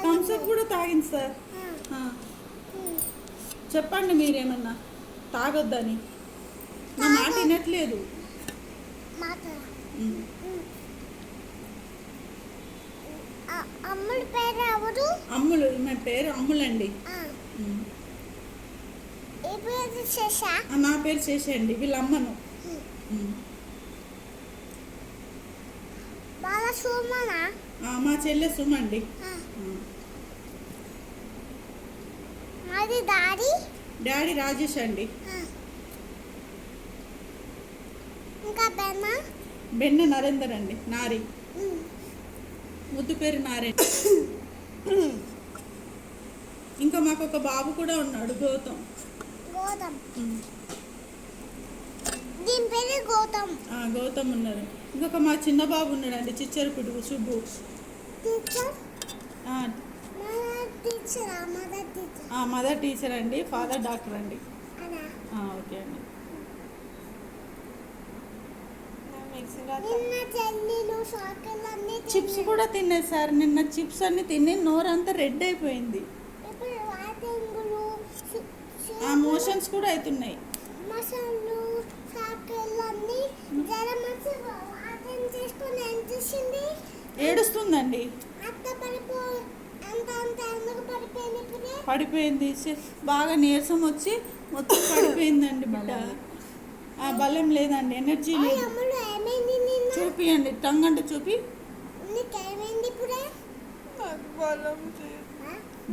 Thums Up కూడా తాగింది sir. చెప్పండి మీరేమన్నా తాగొద్దని. నా మాట వినట్లేదు. అమ్ముల పేరు ఎవరు? అమ్ములు. నా పేరు అమ్ములండి. నా పేరు చేసేయండి. వీళ్ళ అమ్మను. మా చెల్లె సుమండి. డాడీ రాజేష్ అండి. బెన్న నరేందర్ అండి. నారి ముద్దు పేరు నారాయణ. ఇంకా మాకు ఒక బాబు కూడా ఉన్నాడు, గౌతమ్. గౌతమ్ ఉన్నాడు. ఇంకొక మా చిన్న బాబు ఉన్నాడండి, చిచ్చరపిడు సుబ్బు. మదర్ టీచర్ అండి, ఫాదర్ డాక్టర్ అండి. ఓకే అండి. చిప్స్ కూడా తిన్నాయి సార్. నిన్న చిప్స్ అన్ని తిని నోరంతా రెడ్ అయిపోయింది. మోషన్స్ కూడా అవుతున్నాయి. ఏడుస్తుందండి. పడిపోయింది. బాగా నీరసం వచ్చి మొత్తం పడిపోయిందండి బిడ్డ. బలం లేదండి, ఎనర్జీ లేదు. చూపియండి, టంగ్ అంటే చూపి.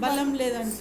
బలం లేదంట.